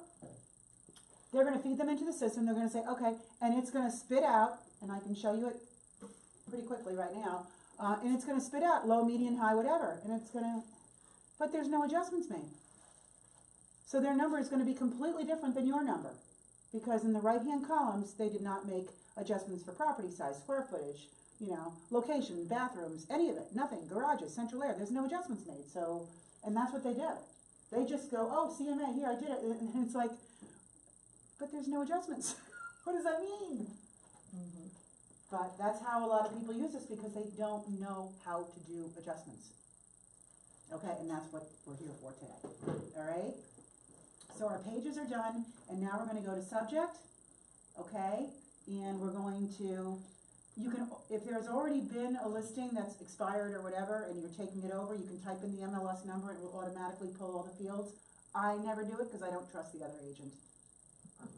They're gonna feed them into the system, they're gonna say, okay, and it's gonna spit out, and I can show you it pretty quickly right now, and it's gonna spit out low, median, high, whatever, and it's gonna, but there's no adjustments made. So their number is gonna be completely different than your number, because in the right-hand columns, they did not make adjustments for property size, square footage, you know, location, bathrooms, any of it, nothing, garages, central air, there's no adjustments made, so, and that's what they do. They just go, oh, CMA, here, I did it, and it's like, but there's no adjustments. What does that mean? Mhm. But that's how a lot of people use this, because they don't know how to do adjustments. Okay, and that's what we're here for today, all right? So our pages are done, and now we're gonna go to subject, okay? And we're going to, you can, if there's already been a listing that's expired or whatever, and you're taking it over, you can type in the MLS number, and it will automatically pull all the fields. I never do it, because I don't trust the other agent.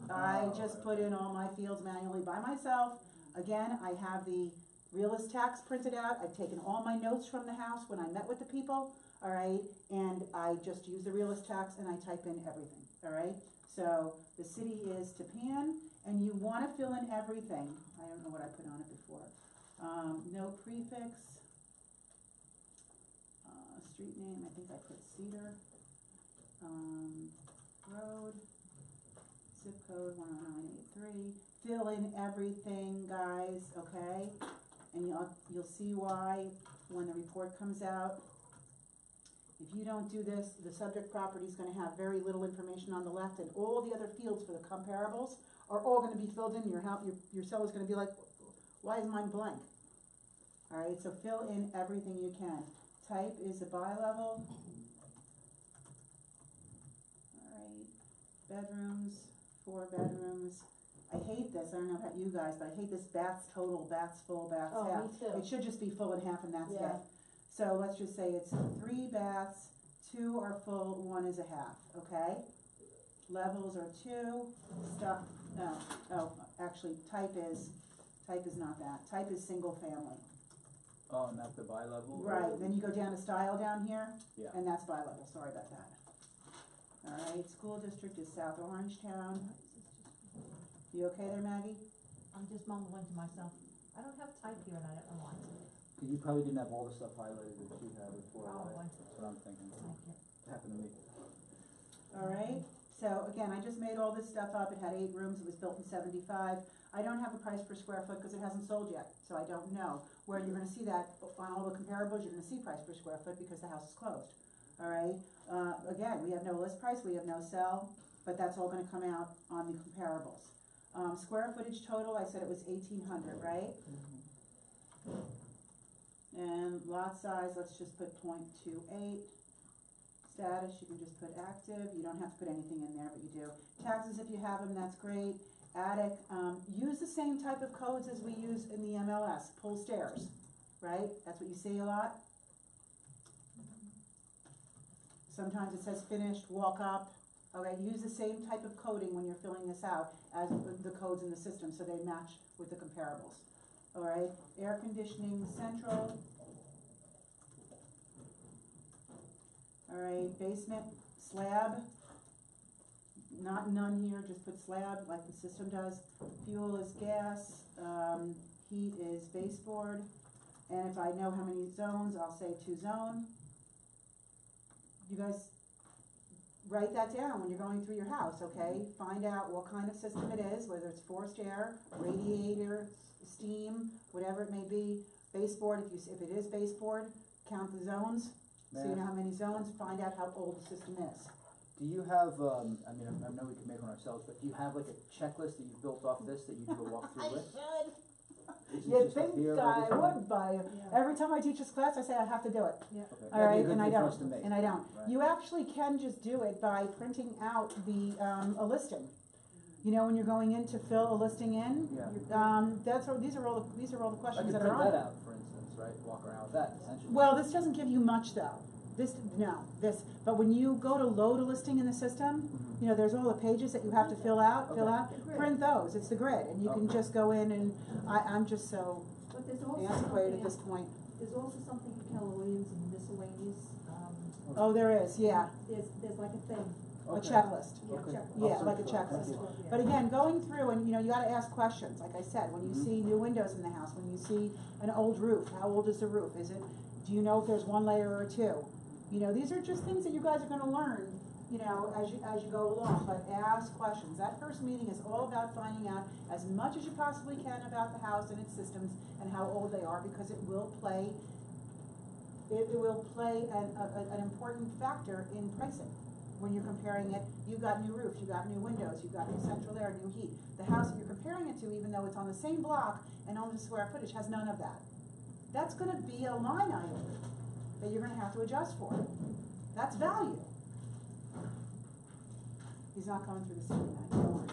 I just put in all my fields manually by myself. Again, I have the realist tax printed out, I've taken all my notes from the house when I met with the people, all right? And I just use the realist tax and I type in everything, all right? So the city is Tapan, and you wanna fill in everything. I don't know what I put on it before. No prefix, street name, I think I put Cedar, road, zip code 10983. Fill in everything, guys, okay? And you'll see why when the report comes out. If you don't do this, the subject property is gonna have very little information on the left, and all the other fields for the comparables are all gonna be filled in. Your seller's gonna be like, why is mine blank? All right, so fill in everything you can. Type is a bi-level. All right, bedrooms, 4 bedrooms. I hate this, I don't know about you guys, but I hate this baths total, baths full, baths Oh, half. me too. It should just be full and half, and that's Yeah. it. So let's just say it's 3 baths, 2 are full, 1 is a half, okay? Levels are 2, actually type is not that. Type is single family. Oh, not the bi-level? Right, then you go down to style down here, Yeah. and that's bi-level, sorry about that. All right, school district is South Orangetown. You okay there, Maggie? I'm just mumbling to myself. I don't have type here and I don't know why. You probably didn't have all the stuff highlighted that you had before, right? Probably. That's what I'm thinking. Thank you. Happened to me. All right, so again, I just made all this stuff up. It had 8 rooms, it was built in 75. I don't have a price per square foot because it hasn't sold yet, so I don't know. Where you're gonna see that on all the comparables, you're gonna see price per square foot because the house is closed. All right, again, we have no list price, we have no sell, but that's all gonna come out on the comparables. Square footage total, I said it was 1,800, right? And lot size, let's just put 0.28. Status, you can just put active, you don't have to put anything in there, but you do. Taxes, if you have them, that's great. Attic, use the same type of codes as we use in the MLS, pull stairs, right? That's what you see a lot. Sometimes it says finished, walk up. Okay, use the same type of coding when you're filling this out as the codes in the system, so they match with the comparables. All right, air conditioning, central. All right, basement, slab. Not none here, just put slab like the system does. Fuel is gas, heat is baseboard. And if I know how many zones, I'll say 2 zone. You guys write that down when you're going through your house, okay? Find out what kind of system it is, whether it's forced air, radiator, steam, whatever it may be. Baseboard, if it is baseboard, count the zones, so you know how many zones, find out how old the system is. Do you have, I mean, I know we can make one ourselves, but do you have like a checklist that you've built off this that you do a walkthrough with? should. Is it You'd just a think fear of I everything? would, but every time I teach this class, I say I have to do it. Okay, All that'd be a right, good and I thing for don't, us to make. and I don't. Right. You actually can just do it by printing out the, a listing. You know, when you're going in to fill a listing in, Yeah. these are all the I questions could that print are on that it. out, for instance, right, walk around with that essentially. Well, this doesn't give you much though. But when you go to load a listing in the system, Mhm. you know, there's all the pages that you have to fill out, Okay. print those, it's the grid, and you can Okay. just go in and, I'm just so But there's also antiquated at something this else. point. There's also something you Keller Williams and miscellaneous, Oh, there is, yeah, There's like a thing, a Okay. checklist. yeah, Okay. checklist. Yeah, I'll like a search for it. checklist. Thank you. But again, going through and, you gotta ask questions, like I said, when you Mhm. see new windows in the house, when you see an old roof, how old is the roof? Do you know if there's one layer or two? These are just things that you guys are gonna learn, as you go along, but ask questions. That first meeting is all about finding out as much as you possibly can about the house and its systems and how old they are, because it will play an important factor in pricing. When you're comparing it, you've got new roofs, you've got new windows, you've got new central air, new heat. The house that you're comparing it to, even though it's on the same block and on the square footage, has none of that. That's gonna be a line item that you're gonna have to adjust for. That's value. He's not coming through the city now, don't worry.